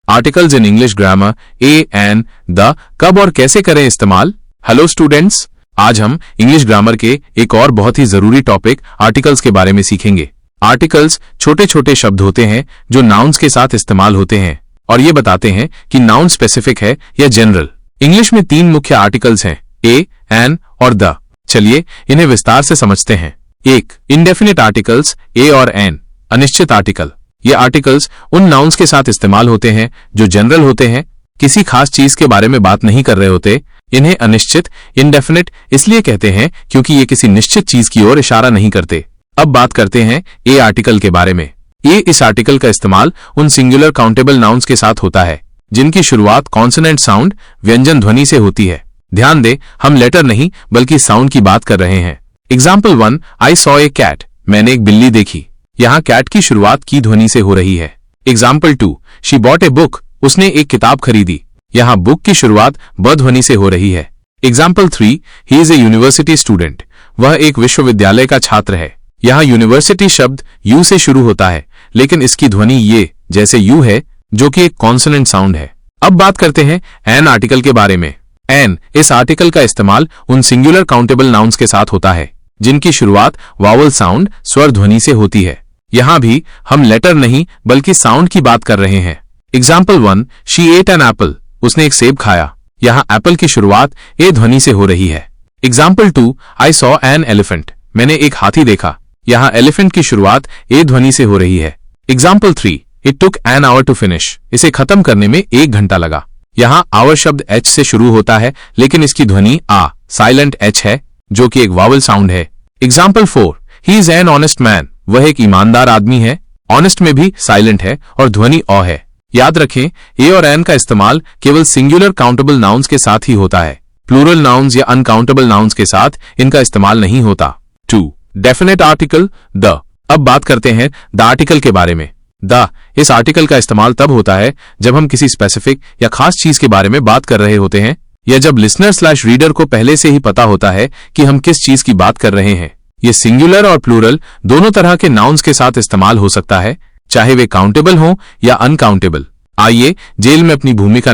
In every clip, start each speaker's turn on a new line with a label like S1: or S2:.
S1: Articles in English grammar a, an, the कब और कैसे करें इस्तेमाल। हेलो स्टूडेंट्स, आज हम इंग्लिश ग्रामर के एक और बहुत ही जरूरी टॉपिक आर्टिकल्स के बारे में सीखेंगे। आर्टिकल्स छोटे छोटे शब्द होते हैं जो नाउन्स के साथ इस्तेमाल होते हैं और ये बताते हैं कि नाउन स्पेसिफिक है या जनरल। इंग्लिश में 3 मुख्य आर्टिकल्स हैं, ए, एन और द। चलिए इन्हें विस्तार से समझते हैं। 1. इंडेफिनिट आर्टिकल्स ए और एन, अनिश्चित आर्टिकल। ये आर्टिकल्स उन नाउन्स के साथ इस्तेमाल होते हैं जो जनरल होते हैं, किसी खास चीज के बारे में बात नहीं कर रहे होते। इन्हें अनिश्चित, इंडेफिनिट इसलिए कहते हैं क्योंकि ये किसी निश्चित चीज की ओर इशारा नहीं करते। अब बात करते हैं ए आर्टिकल के बारे में। ए इस आर्टिकल का इस्तेमाल उन सिंगुलर काउंटेबल नाउन्स के साथ होता है जिनकी शुरुआत कॉन्सोनेंट साउंड व्यंजन ध्वनि से होती है। ध्यान दें, हम लेटर नहीं बल्कि साउंड की बात कर रहे हैं। Example 1, I saw a cat, मैंने एक बिल्ली देखी। यहाँ कैट की शुरुआत की ध्वनि से हो रही है। Example 2, she bought a book, उसने एक किताब खरीदी। यहाँ बुक की शुरुआत ब ध्वनि से हो रही है। Example 3, he is a university student, वह एक विश्वविद्यालय का छात्र है। यहाँ यूनिवर्सिटी शब्द यू से शुरू होता है लेकिन इसकी ध्वनि ये जैसे यू है जो कि एक कॉन्सोनेंट साउंड है। अब बात करते हैं एन आर्टिकल के बारे में। एन इस आर्टिकल का इस्तेमाल उन सिंगुलर काउंटेबल नाउन्स के साथ होता है जिनकी शुरुआत वावल साउंड स्वर ध्वनि से होती है। यहाँ भी हम लेटर नहीं बल्कि साउंड की बात कर रहे हैं। Example 1, she ate an apple, उसने एक सेब खाया। यहाँ एप्पल की शुरुआत ए ध्वनि से हो रही है। Example 2, I saw an elephant, मैंने एक हाथी देखा। यहाँ एलिफेंट की शुरुआत ए ध्वनि से हो रही है। Example 3, it took an hour to finish, इसे खत्म करने में 1 घंटा लगा। यहाँ आवर शब्द एच से शुरू होता है लेकिन इसकी ध्वनि आ साइलेंट एच है जो कि एक वावल साउंड है। Example 4, he is an honest man, वह एक ईमानदार आदमी है। ऑनेस्ट में भी साइलेंट है और ध्वनि अ है। याद रखें, ए और एन का इस्तेमाल केवल सिंगुलर काउंटेबल नाउन्स के साथ ही होता है। प्लूरल नाउन्स या अनकाउंटेबल नाउन्स के साथ इनका इस्तेमाल नहीं होता। 2. Definite article the. अब बात करते हैं द आर्टिकल के बारे में। द इस आर्टिकल का इस्तेमाल तब होता है जब हम किसी स्पेसिफिक या खास चीज के बारे में बात कर रहे होते हैं या जब लिसनर/रीडर को पहले से ही पता होता है कि हम किस चीज की बात कर रहे हैं। ये सिंगुलर और प्लूरल दोनों तरह के नाउन्स के साथ इस्तेमाल हो सकता है, चाहे वे काउंटेबल हों या अनकाउंटेबल। आइए, जेल में अपनी भूमिका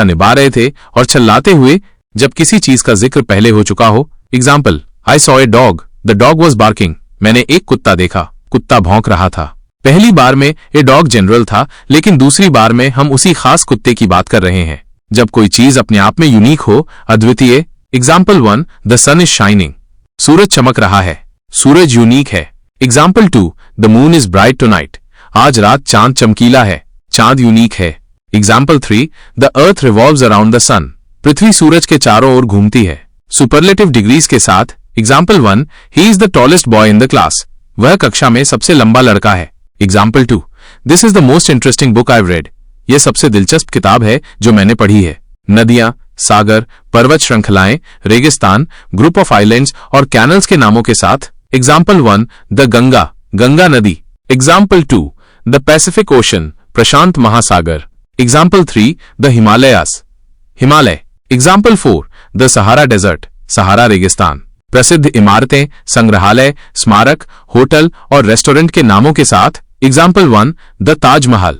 S1: निभा रहे थे और चिल्लाते हुए जब किसी चीज का जिक्र पहले हो चुका हो। Example, I saw a dog, the dog was barking, मैंने एक कुत्ता देखा, कुत्ता भौंक रहा था। पहली बार में ए डॉग जनरल था लेकिन दूसरी बार में हम उसी खास कुत्ते की बात कर रहे हैं जब कोई चीज अपने आप में यूनिक हो, अद्वितीय। Example 1, the sun is shining, सूरज चमक रहा है, सूरज यूनिक है। Example 2, the moon is bright tonight, आज रात चांद चमकीला है, चांद यूनिक है। Example 3, the earth revolves around the sun, पृथ्वी सूरज के चारों ओर घूमती है। सुपरलेटिव डिग्रीज के साथ। Example 1, he is the tallest boy in the class, वह कक्षा में सबसे लंबा लड़का है। Example 2, this is the most interesting book I have read, यह सबसे दिलचस्प किताब है जो मैंने पढ़ी है। नदियां, सागर, पर्वत श्रृंखलाएं, रेगिस्तान, ग्रुप ऑफ आइलैंड्स और कैनल्स के नामों के साथ। एग्जाम्पल 1, द गंगा, गंगा नदी। एग्जाम्पल 2, द पैसिफिक ओशन, प्रशांत महासागर। Example 3, the Himalayas, Himalaya. Example 4, the Sahara desert, Sahara रेगिस्तान। प्रसिद्ध इमारतें, संग्रहालय, स्मारक, होटल और रेस्टोरेंट के नामों के साथ। Example 1, the Taj Mahal,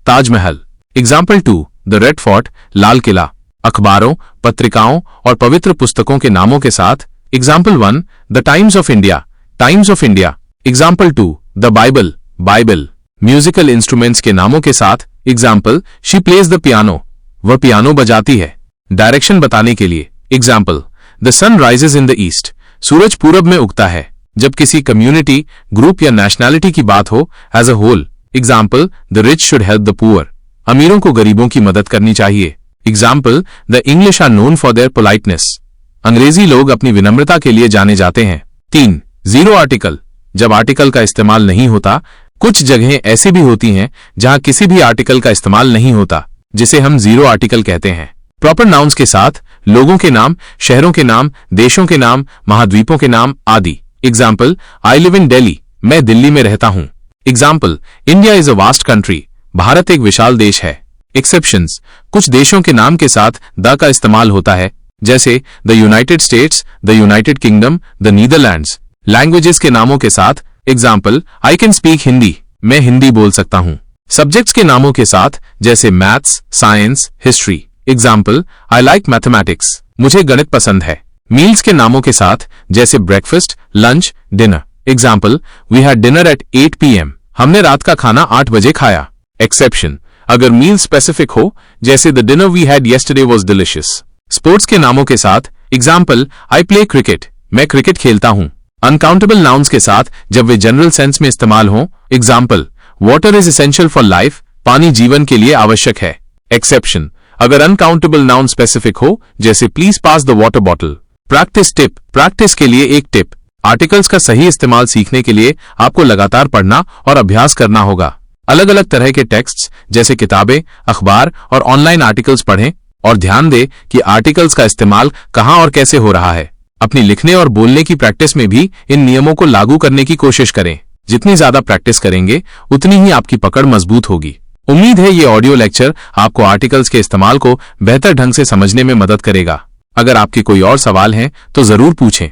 S1: Taj Mahal. Example 2, the Red Fort, लाल किला। अखबारों, पत्रिकाओं और पवित्र पुस्तकों के नामों के साथ। Example 1, the Times of India, Times of India. Example 2, the Bible, Bible. Musical instruments के नामों के साथ। Example, she plays the piano, वह पियानो बजाती है। डायरेक्शन बताने के लिए। Example, the sun rises in the east, सूरज पूरब में उगता है। जब किसी कम्युनिटी, ग्रुप या नेशनैलिटी की बात हो as a whole. Example, the rich should help the poor, अमीरों को गरीबों की मदद करनी चाहिए। Example, the English are known for their politeness, अंग्रेजी लोग अपनी विनम्रता के लिए जाने जाते हैं। 3. जीरो आर्टिकल, जब आर्टिकल का इस्तेमाल नहीं होता। कुछ जगहें ऐसी भी होती हैं जहां किसी भी आर्टिकल का इस्तेमाल नहीं होता, जिसे हम जीरो आर्टिकल कहते हैं। प्रॉपर नाउन्स के साथ लोगों के नाम, शहरों के नाम, देशों के नाम, महाद्वीपों के नाम आदि। Example, I live in Delhi, मैं दिल्ली में रहता हूं। Example, India is a vast country, Bharat एक विशाल देश है। एक्सेप्शंस, कुछ देशों के नाम के साथ द का इस्तेमाल होता है, जैसे the United states, the United kingdom, the Netherlands. Languages के नामों के साथ। Example, I can speak Hindi, मैं हिंदी बोल सकता हूं। सब्जेक्ट्स के नामों के साथ जैसे maths, science, history. Example, I like mathematics, मुझे गणित पसंद है। मील्स के नामों के साथ जैसे breakfast, lunch, dinner. Example, we had dinner at 8 PM, हमने रात का खाना 8 बजे खाया। एक्सेप्शन, अगर मील स्पेसिफिक हो जैसे the dinner we had yesterday was delicious. Sports के नामों के साथ एग्जाम्पल, आई प्ले क्रिकेट, मैं क्रिकेट खेलता हूं। अनकाउंटेबल नाउन्स के साथ जब वे जनरल सेंस में इस्तेमाल हों। Example, water is essential for life, पानी जीवन के लिए आवश्यक है। एक्सेप्शन, अगर अनकाउंटेबल नाउन स्पेसिफिक हो जैसे please pass the water bottle. Practice tip, practice के लिए एक टिप। आर्टिकल्स का सही इस्तेमाल सीखने के लिए आपको लगातार पढ़ना और अभ्यास करना होगा। अलग अलग तरह के टेक्स्ट्स जैसे किताबें, अखबार और ऑनलाइन आर्टिकल्स पढ़ें और ध्यान दें कि आर्टिकल्स का इस्तेमाल कहां और कैसे हो रहा है। अपनी लिखने और बोलने की प्रैक्टिस में भी इन नियमों को लागू करने की कोशिश करें। जितनी ज्यादा प्रैक्टिस करेंगे उतनी ही आपकी पकड़ मजबूत होगी। उम्मीद है ये ऑडियो लेक्चर आपको आर्टिकल्स के इस्तेमाल को बेहतर ढंग से समझने में मदद करेगा। अगर आपके कोई और सवाल हैं तो जरूर पूछें।